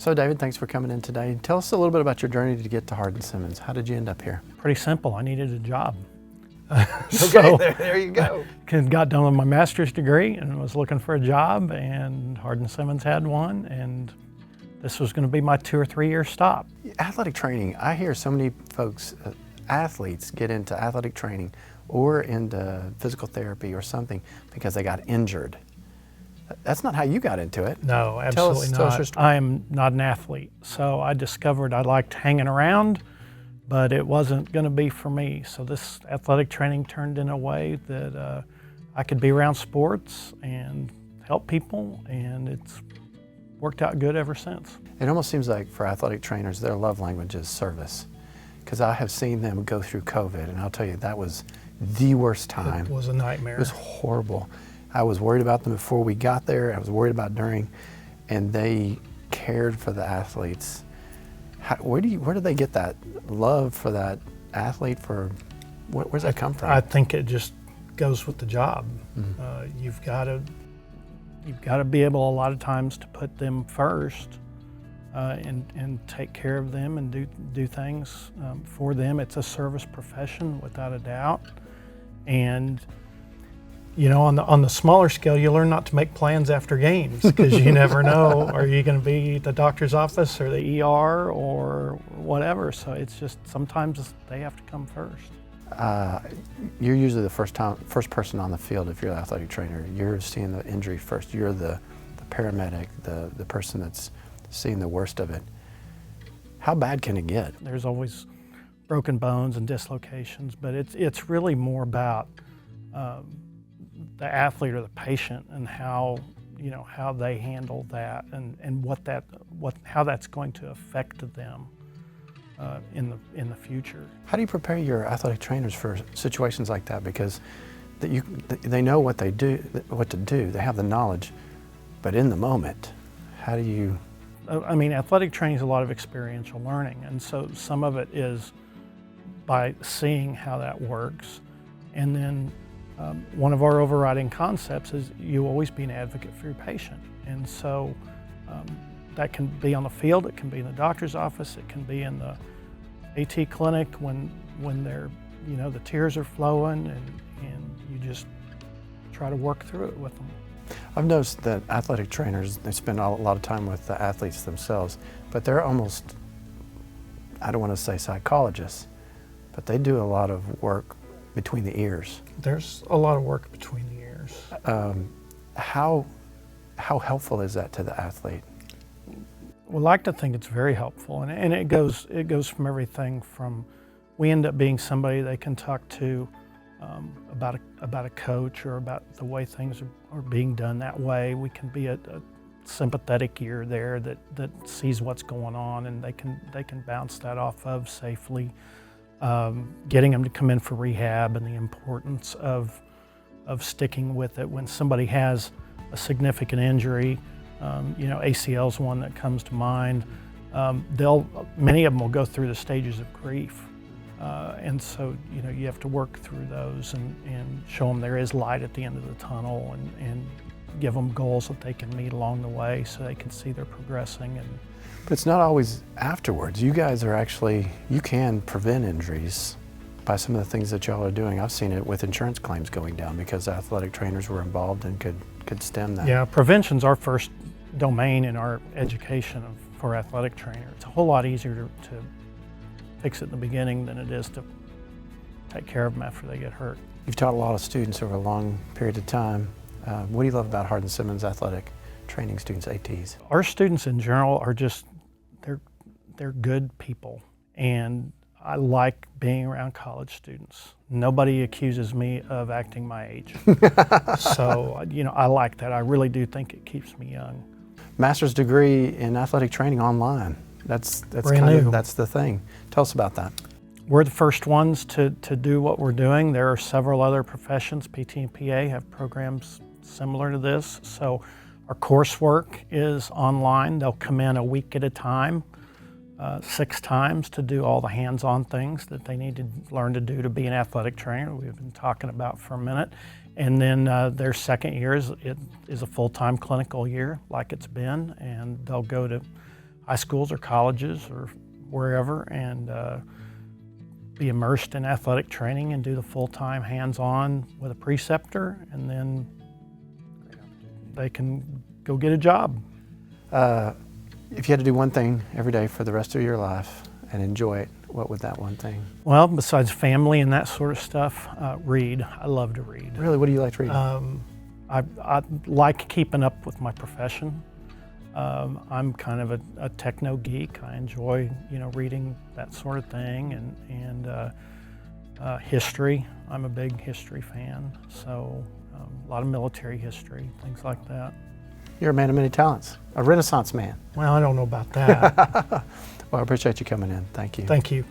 So David, thanks for coming in today. Tell us a little bit about your journey to get to Hardin-Simmons. How did you end up here? Pretty simple. I needed a job. Okay, there you go. Got done with my master's degree and was looking for a job, and Hardin-Simmons had one, and this was going to be my 2 or 3 year stop. Athletic training. I hear so many folks, athletes, get into athletic training or into physical therapy or something because they got injured. That's not how you got into it. No, absolutely not. I am not an athlete, so I discovered I liked hanging around, but it wasn't going to be for me. So this athletic training turned in a way that I could be around sports and help people, and it's worked out good ever since. It almost seems like for athletic trainers, their love language is service, because I have seen them go through COVID, and I'll tell you, that was the worst time. It was a nightmare. It was horrible. I was worried about them before we got there. I was worried about during, and they cared for the athletes. Where do they get that love for that athlete? Where's that come from? I think it just goes with the job. Mm-hmm. You've got to be able a lot of times to put them first and take care of them and do things for them. It's a service profession without a doubt, and you know, on the smaller scale, you learn not to make plans after games because you never know, are you going to be at the doctor's office or the ER or whatever. So it's just sometimes they have to come first. You're usually the first person on the field if you're an athletic trainer. You're seeing the injury first. You're the paramedic, the person that's seeing the worst of it. How bad can it get? There's always broken bones and dislocations, but it's really more about the athlete or the patient and how they handle that and how that's going to affect them in the future. How do you prepare your athletic trainers for situations like that? Because they know what to do. They have the knowledge, but in the moment, how do you? I mean, athletic training is a lot of experiential learning, and so some of it is by seeing how that works, and then one of our overriding concepts is you always be an advocate for your patient. And so that can be on the field, it can be in the doctor's office, it can be in the AT clinic when they're, the tears are flowing and you just try to work through it with them. I've noticed that athletic trainers, they spend a lot of time with the athletes themselves, but they're almost, I don't want to say psychologists, but they do a lot of work between the ears. There's a lot of work between the ears. How helpful is that to the athlete? We like to think it's very helpful, and it goes from everything from, we end up being somebody they can talk to about a coach or about the way things are being done that way. We can be a sympathetic ear there that sees what's going on, and they can bounce that off of safely. Getting them to come in for rehab and the importance of sticking with it when somebody has a significant injury. ACL is one that comes to mind. Many of them will go through the stages of grief, and so you have to work through those and show them there is light at the end of the tunnel and give them goals that they can meet along the way so they can see they're progressing. But it's not always afterwards. You guys are you can prevent injuries by some of the things that y'all are doing. I've seen it with insurance claims going down because athletic trainers were involved and could stem that. Yeah, prevention's our first domain in our education for athletic trainers. It's a whole lot easier to fix it in the beginning than it is to take care of them after they get hurt. You've taught a lot of students over a long period of time. What do you love about Hardin-Simmons athletic training students, ATs? Our students in general are just, they're good people, and I like being around college students. Nobody accuses me of acting my age. So, I like that. I really do think it keeps me young. Master's degree in athletic training online. That's the thing. Tell us about that. We're the first ones to do what we're doing. There are several other professions. PT and PA have programs similar to this. So our coursework is online. They'll come in a week at a time, 6 times to do all the hands-on things that they need to learn to do to be an athletic trainer we've been talking about for a minute. And then their second year is a full-time clinical year like it's been, and they'll go to high schools or colleges or wherever, and be immersed in athletic training and do the full-time hands-on with a preceptor, and then they can go get a job. If you had to do one thing every day for the rest of your life and enjoy it, what would that one thing? Well, besides family and that sort of stuff, read. I love to read. Really, what do you like to read? I like keeping up with my profession. I'm kind of a techno geek. I enjoy, reading that sort of thing, and history. I'm a big history fan, so a lot of military history, things like that. You're a man of many talents, a Renaissance man. Well, I don't know about that. Well, I appreciate you coming in. Thank you. Thank you.